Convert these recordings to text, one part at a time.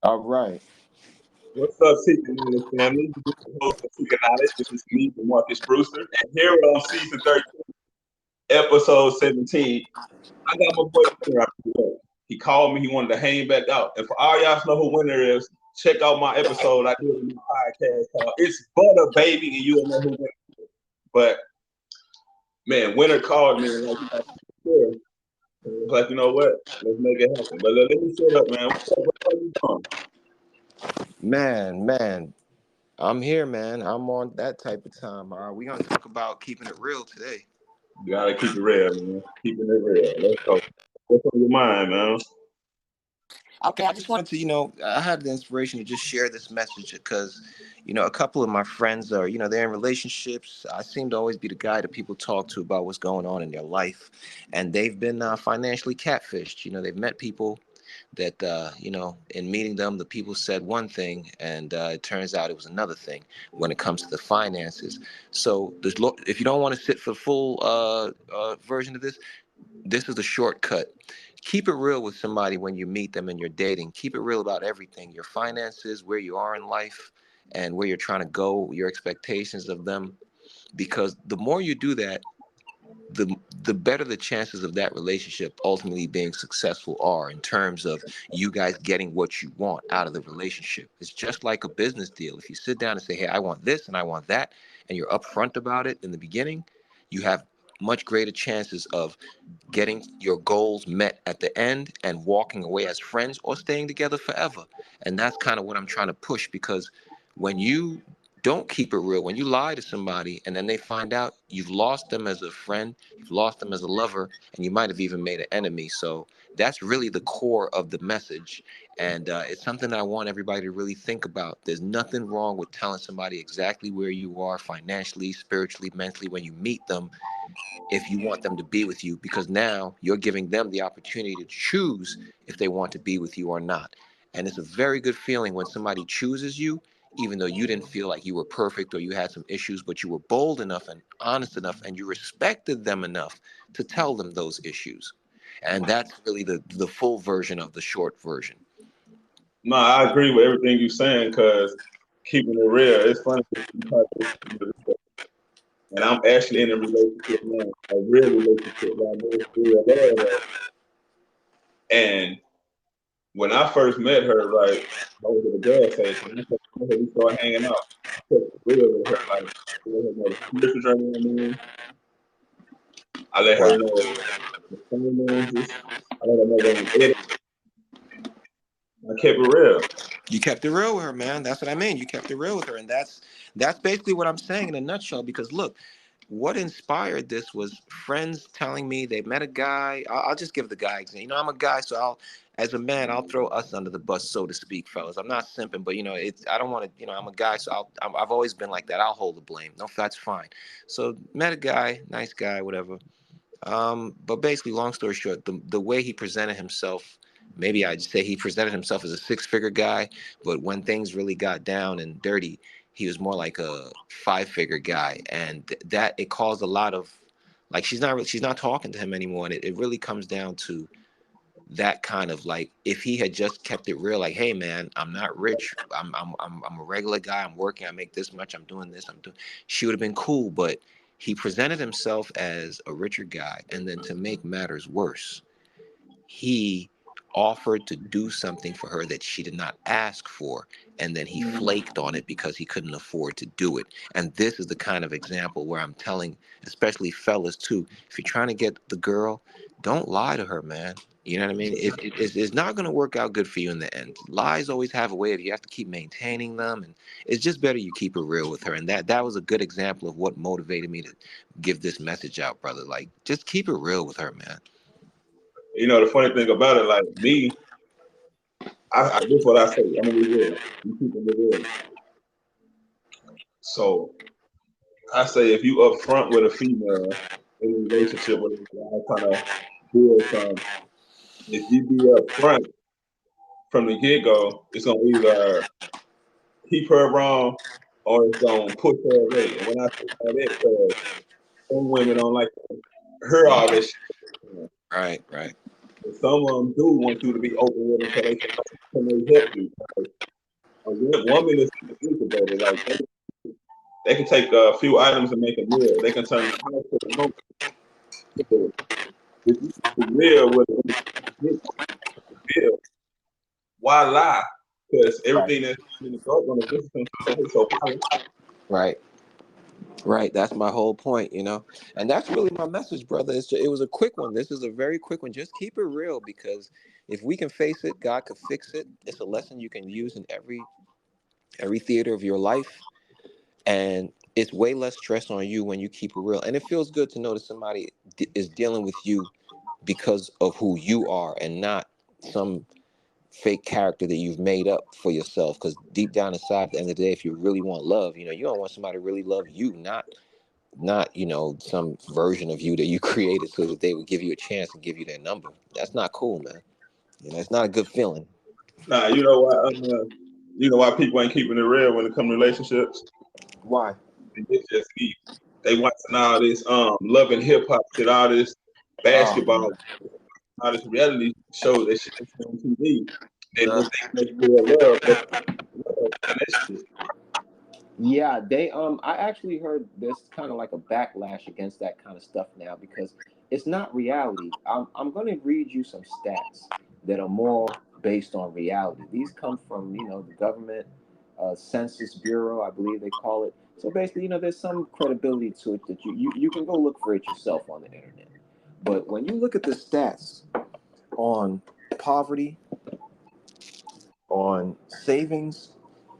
All right. What's up, Seeking Knowledge family? This is the host of Seeking Knowledge. This is me, Marcus Brewster. And here on season 13, episode 17, I got my boy Winner out here. He called me. He wanted to hang back out. And for all y'all to know who Winner is, check out my episode I did in my podcast called It's Butter Baby, and you'll know who Winner is. But, man, Winner called me and like, he got sure. So I was like, you know what? Let's make it happen. But let me set up, man. What's up? What are you doing? Man, I'm here, man. I'm on that type of time. We gonna talk about keeping it real today. You gotta keep it real, man. Keeping it real. Let's go. What's on your mind, man? Okay, I just wanted to, I had the inspiration to just share this message because, a couple of my friends are, they're in relationships. I seem to always be the guy that people talk to about what's going on in their life, and they've been financially catfished. They've met people that in meeting them, the people said one thing, and it turns out it was another thing when it comes to the finances. So if you don't want to sit for the full version of this is the shortcut. Keep it real with somebody when you meet them and you're dating. Keep it real about everything, your finances, where you are in life, and where you're trying to go, your expectations of them, because the more you do that, the better the chances of that relationship ultimately being successful are, in terms of you guys getting what you want out of the relationship. It's just like a business deal. If you sit down and say, hey, I want this and I want that, and you're upfront about it in the beginning, you have much greater chances of getting your goals met at the end and walking away as friends or staying together forever. And that's kind of what I'm trying to push, because when you don't keep it real, when you lie to somebody and then they find out, you've lost them as a friend, you've lost them as a lover, and you might have even made an enemy. So that's really the core of the message. And it's something that I want everybody to really think about. There's nothing wrong with telling somebody exactly where you are financially, spiritually, mentally when you meet them, if you want them to be with you, because now you're giving them the opportunity to choose if they want to be with you or not. And it's a very good feeling when somebody chooses you, even though you didn't feel like you were perfect or you had some issues, but you were bold enough and honest enough and you respected them enough to tell them those issues. And that's really the full version of the short version. No, I agree with everything you're saying because keeping it real, it's funny. And I'm actually in a relationship now, a real relationship right now. It's real love. And when I first met her, right, I was at a gas station. I met her, we started hanging out. I kept it real with her, like, I let her know the spiritual journey I'm in. I let her Wow. know the finances. I let her know when I'm edit. I kept it real. You kept it real with her, man. That's what I mean. You kept it real with her, and that's basically what I'm saying in a nutshell. Because look, what inspired this was friends telling me they met a guy. I'll just give the guy example. I'm a guy, so as a man, I'll throw us under the bus, so to speak, fellas. I'm not simping, but it's I don't want to. I'm a guy, so I've always been like that. I'll hold the blame. No, that's fine. So met a guy, nice guy, whatever. But basically, long story short, the way he presented himself, maybe I'd say he presented himself as a six-figure guy, but when things really got down and dirty, he was more like a five-figure guy, and that it caused a lot of, like, she's not talking to him anymore, and it really comes down to that kind of, like, if he had just kept it real, like, hey man, I'm not rich, I'm a regular guy, I'm working, I make this much, I'm doing this, I'm doing, she would have been cool. But he presented himself as a richer guy, and then to make matters worse, he offered to do something for her that she did not ask for, and then he flaked on it because he couldn't afford to do it. And this is the kind of example where I'm telling, especially fellas too, if you're trying to get the girl, don't lie to her, man. You know what I mean? It's not going to work out good for you in the end. Lies always have a way of, you have to keep maintaining them, and it's just better you keep it real with her. And that was a good example of what motivated me to give this message out, brother. Like, just keep it real with her, man. The funny thing about it, like me, this is what I say. I'm gonna be real. You keeping it real. So I say if you up front with a female in a relationship with a guy trying to build something, if you be up front from the get go, it's gonna either keep her wrong or it's gonna push her away. And when I say that, because some women don't like to hear all this shit. Right, right. But some of them do want you to be open with them so they can help you. A woman is incubator. Like they can take a few items and make a meal. They can turn the house to a home. So if you be real with it, real, why lie? Because Right. everything that's in the dark on the distance, so why Right. Right. That's my whole point, you know. And that's really my message, brother. It was a quick one. This is a very quick one. Just keep it real because if we can face it, God could fix it. It's a lesson you can use in every theater of your life. And it's way less stress on you when you keep it real. And it feels good to know that somebody is dealing with you because of who you are and not some fake character that you've made up for yourself. Because deep down inside, at the end of the day, if you really want love, you know, you don't want somebody to really love you, not some version of you that you created so that they would give you a chance and give you their number. That's not cool, man. You know, it's not a good feeling. nah, you know why people ain't keeping it real when it comes to relationships? Why? It's just me. They watching all this love and hip hop shit, all this Oh basketball, man. all this reality show that shit they see on TV. They Uh, think that's real love, but and that shit is Yeah, they I actually heard there's kind of like a backlash against that kind of stuff now because it's not reality. I'm going to read you some stats that are more based on reality. These come from, the government Census Bureau, I believe they call it. So basically, there's some credibility to it that you can go look for it yourself on the internet. But when you look at the stats on poverty, on savings,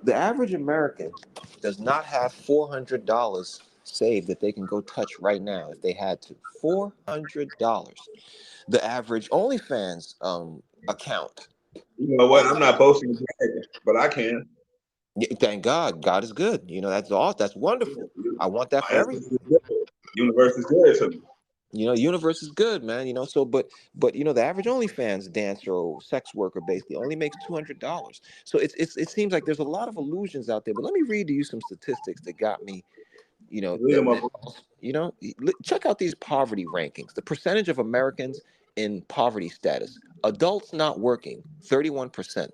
the average American does not have $400 saved that they can go touch right now if they had to. $400. The average OnlyFans account. you know what? I'm not boasting and bragging, but I can. Thank God, God is good. That's all. That's wonderful. I want that My for ancestors everybody. is good. Universe is good to me. Universe is good, man. So, but the average OnlyFans dancer or sex worker basically only makes $200. So it seems like there's a lot of illusions out there. But let me read to you some statistics that got me. Read them up. Check out these poverty rankings. The percentage of Americans in poverty status: adults not working, 31%;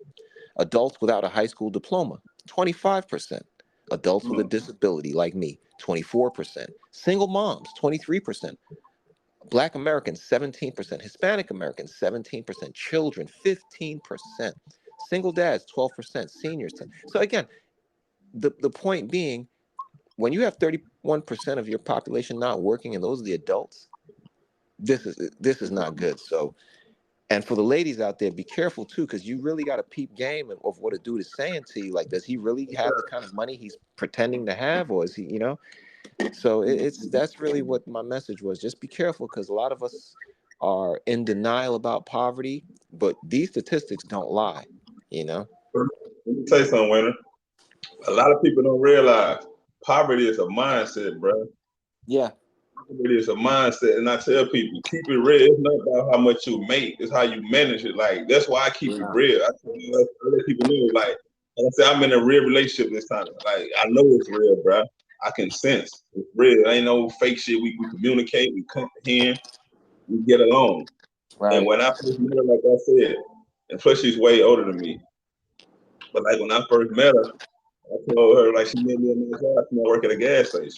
adults without a high school diploma, 25%; adults with a disability like me, 24%; single moms, 23%; Black Americans, 17%; Hispanic Americans, 17%; children, 15%; single dads, 12%; seniors, 10%. So again, the point being, when you have 31% of your population not working and those are the adults, this is not good. So, and for the ladies out there, be careful too, because you really got to peep game of what a dude is saying to you. Like, does he really have the kind of money he's pretending to have, or is he? So that's really what my message was. Just be careful, because a lot of us are in denial about poverty, but these statistics don't lie. You know? Let me tell you something, Winter. A lot of people don't realize poverty is a mindset, bro. Yeah. It is a mindset, and I tell people, keep it real. It's not about how much you make; it's how you manage it. Like that's why I keep it Yeah. real. I let people know, like I said, I'm in a real relationship this time. Like I know it's real, bro. I can sense it's real. Ain't no fake shit. We communicate, we comprehend, we get along. And Right. when I first met her, like I said, and plus she's way older than me. But like when I first met her, I told her like she made me a nice job. She work at a gas station.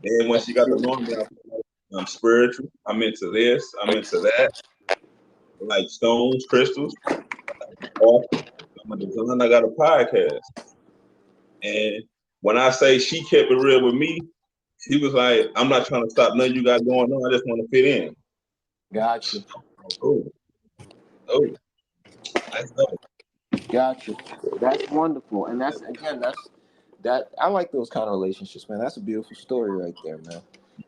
Then when she got to know me, I was like, I'm spiritual. I'm into this. I'm into that. Like stones, crystals, art. I'm a designer. I got a podcast. And when I say she kept it real with me, she was like, I'm not trying to stop nothing you got going on. I just want to fit in. Gotcha. Oh, oh, that's dope. Gotcha. That's wonderful. And that's, again, that I like those kind of relationships, man. That's a beautiful story right there, man.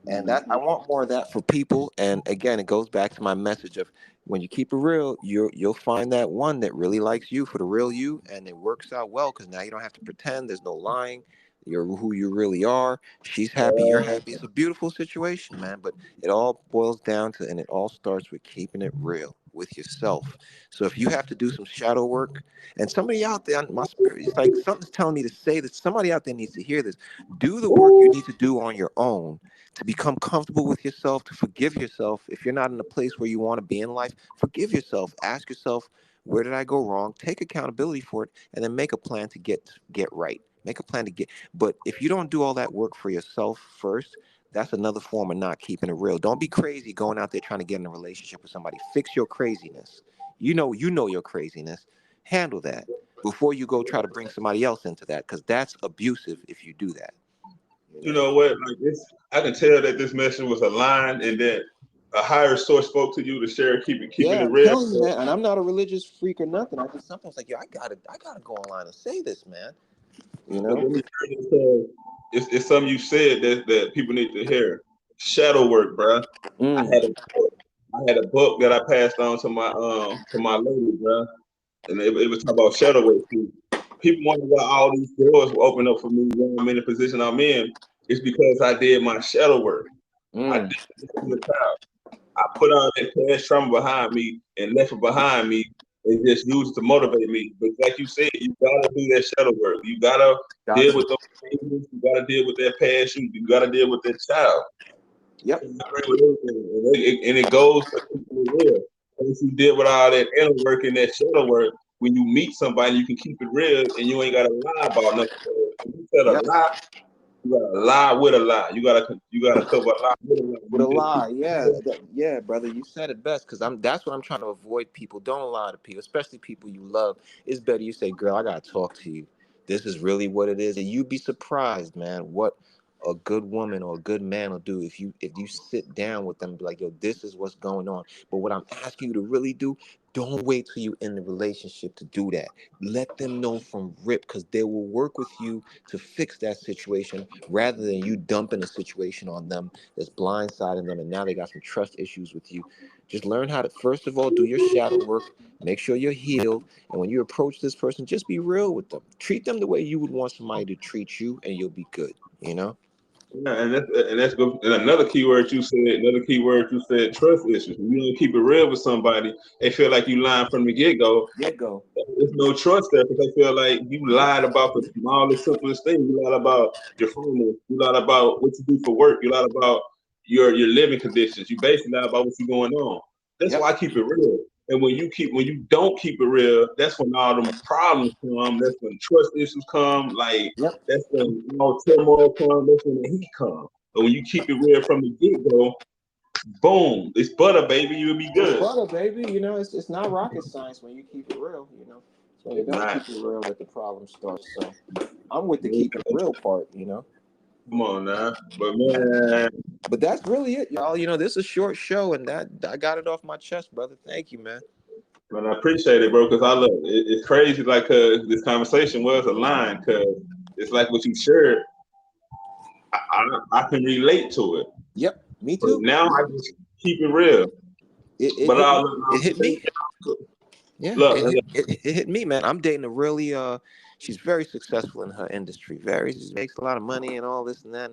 And that I want more of that for people. And again, it goes back to my message of, when you keep it real, you'll find that one that really likes you for the real you, and it works out well because now you don't have to pretend. There's no lying. You're who you really are. She's happy. You're Uh, happy. It's a beautiful situation, man. But it all boils down to, and it all starts with keeping it real. with yourself. So if you have to do some shadow work, and somebody out there, my spirit, it's like something's telling me to say this. Somebody out there needs to hear this. Do the work you Ooh, need to do on your own to become comfortable with yourself, to forgive yourself. If you're not in a place where you want to be in life, forgive yourself. Ask yourself, where did I go wrong? Take accountability for it, and then make a plan to get right. Make a plan to get. But if you don't do all that work for yourself first, that's another form of not keeping it real. Don't be crazy going out there trying to get in a relationship with somebody. Fix your craziness. You know your craziness. Handle that before you go try to bring somebody else into that, because that's abusive if you do that. You you know. know what? Like this, I can tell that this message was aligned, and that a higher source spoke to you to share, keeping Yeah, it I'm real. telling you, man. And I'm not a religious freak or nothing. I just sometimes like, yo, I gotta go online and say this, man. You But know. let me share this, it's something you said that people need to hear. Shadow work, bruh. I Mm, had a I had a book that I passed on to my lady, bruh, and it was talking about shadow work. People wonder why all these doors will open up for me when I'm in the position I'm in. It's because I did my shadow work. I did mm. it from the child. I put all that past trauma behind me and left it behind me and just used it to motivate me. But like you said, you gotta do that shadow work. You gotta Got deal to. with those things. You gotta deal with that past. You gotta deal with that child. Yep. And I agree with everything. And it goes to people as well. Once you deal with all that inner work and that shadow work, when you meet somebody, you can keep it real and you ain't gotta lie about nothing. When you tell a Yep. lie, you gotta lie with a lie. You gotta cover a lie with a lie. With a You just keep lie, it yeah, real. yeah, brother, you said it best. Because that's what I'm trying to avoid. People don't lie to people, especially people you love. It's better you say, "Girl, I gotta talk to you. This is really what it is," and you'd be surprised, man, what a good woman or a good man will do if you sit down with them and be like, "Yo, this is what's going on." But what I'm asking you to really do, don't wait till you in the relationship to do that. Let them know from rip, because they will work with you to fix that situation rather than you dumping a situation on them that's blindsiding them, and now they got some trust issues with you. Just learn how to, first of all, do your shadow work. Make sure you're healed, and when you approach this person, just be real with them. Treat them the way you would want somebody to treat you, and you'll be good. You know. Yeah, and that's good. And another key word you said, trust issues. When you don't keep it real with somebody, they feel like you lying from the get go. Get go. There's no trust there because they feel like you lied about the smallest, simplest thing. You lied about your family. You lied about what you do for work. You lied about your living conditions. You basically lied about what's going on. That's why Yep. I keep it real. And when you don't keep it real, that's when all them problems come. That's when trust issues come. Like Yep. that's when all turmoil comes. That's when the heat comes. But when you keep it real from the get go, boom, it's butter, baby. You'll be It's good. butter, baby. You know, it's not rocket science when you keep it real. You know, it's when you It's don't not. keep it real that the problem starts. So I'm with the keeping it real part. You know. Come on now. But man, But that's really it, y'all. You know, this is a short show, and that I got it off my chest, brother. Thank you, man. man, I appreciate it, bro, because I look, it's crazy, like, this conversation was a line, because it's like what you shared, I can relate to it. Yep, me But too. now I just keep it real. It But hit I me. look, It hit me. Yeah, look, look, it hit me, man. I'm dating a really she's very successful in her industry. Very, she makes a lot of money and all this and that.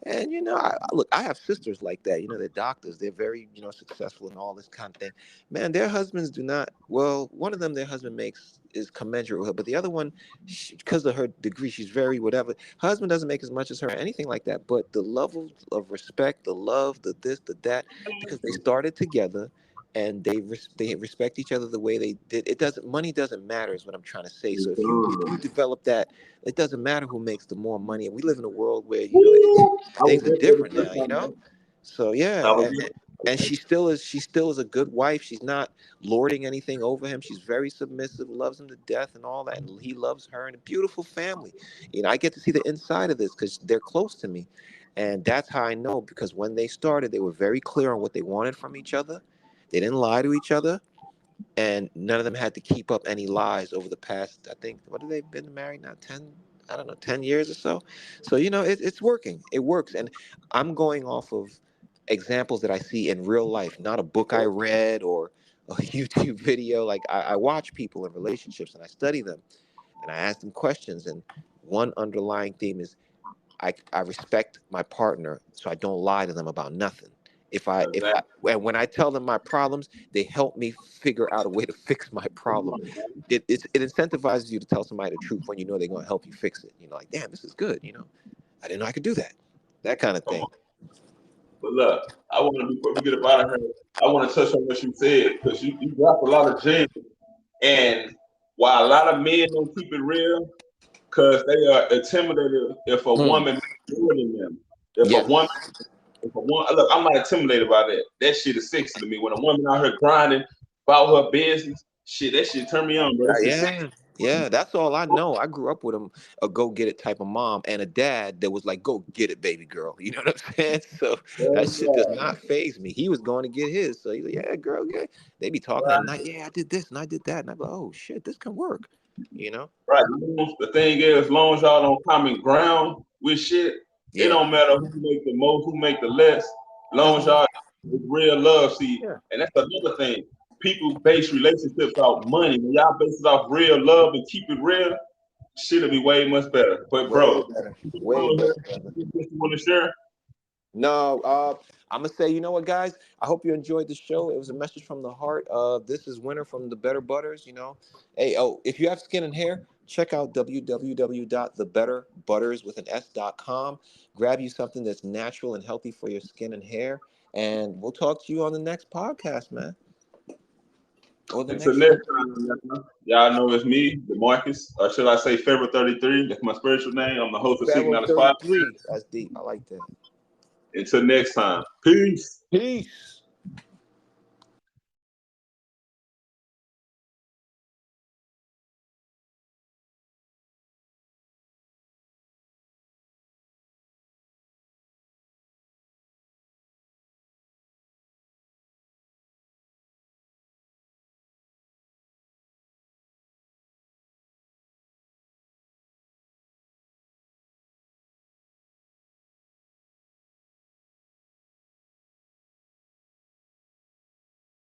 And you know, look, I have sisters like that. You know, they're doctors. They're very, you know, successful and all this kind of thing. Man, their husbands do not. Well, one of them, their husband makes is commensurate with her, but the other one, because of her degree, she's very whatever. Her husband doesn't make as much as her, anything like that. But the level of respect, the love, the this, the that, because they started together and they respect each other the way they did. It doesn't money doesn't matter is what I'm trying to say. So if you develop that, it doesn't matter who makes the more money. And we live in a world where you know I was things are just going to different say now. You know, something. so yeah, I was and she still is a good wife. She's not lording anything over him. She's very submissive, loves him to death, and all that. And he loves her, and a beautiful family. You know, I get to see the inside of this because they're close to me, and that's how I know. Because when they started, they were very clear on what they wanted from each other. They didn't lie to each other, and none of them had to keep up any lies over the past. I think what have they been married now? 10. I don't know, 10 years or so. So you know, it's working. It works, and I'm going off of examples that I see in real life, not a book I read or a YouTube video. Like I watch people in relationships and I study them and I ask them questions. And one underlying theme is I respect my partner, so I don't lie to them about nothing. If I, when I tell them my problems, they help me figure out a way to fix my problem. It incentivizes you to tell somebody the truth when you know they're going to help you fix it. You know, like, damn, this is good. You know, I didn't know I could do that. That kind of Come thing. on. But look, I want to before we get up out of here, I want to touch on what you said because you dropped a lot of gems. And while a lot of men don't keep it real, because they are intimidated if a Mm. woman is more than them. If a woman, Yes. if a woman, look, I'm not intimidated by that. That shit is sexy to me. When a woman out here grinding about her business, shit, that shit turn me on, bro. That shit sexy. Yeah. Yeah, that's all I know. I grew up with a go get it type of mom and a dad that was like, go get it, baby girl. You know what I'm saying? So that shit does not phase me. He was going to get his. So he's like, yeah, girl, yeah. They be talking at Right, night. Yeah, I did this and I did that. And I'm like, oh shit, this can work. You know? right. The thing is, as long as y'all don't common ground with shit, it Yeah. don't matter who make the most, who make the less. As long as Hmm. y'all with real love, see, Yeah. and that's another thing. People base relationships off money. When y'all base it off real love and keep it real, shit'll be way much better. But Way bro, better. you Way better, brother. want to share? No, I'm gonna say, you know what, guys? I hope you enjoyed the show. It was a message from the heart. This is Winter from the Better Butters. You know, hey, oh, if you have skin and hair, check out www.thebetterbutters.com. Grab you something that's natural and healthy for your skin and hair, and we'll talk to you on the next podcast, man, or the Until next next show. time, y'all know it's me, DeMarcus, or should I say February 33? That's my spiritual name. I'm the host of Seeking Pharaoh Knowledge Podcast. 33. That's deep. I like that. Until next time, peace. Peace.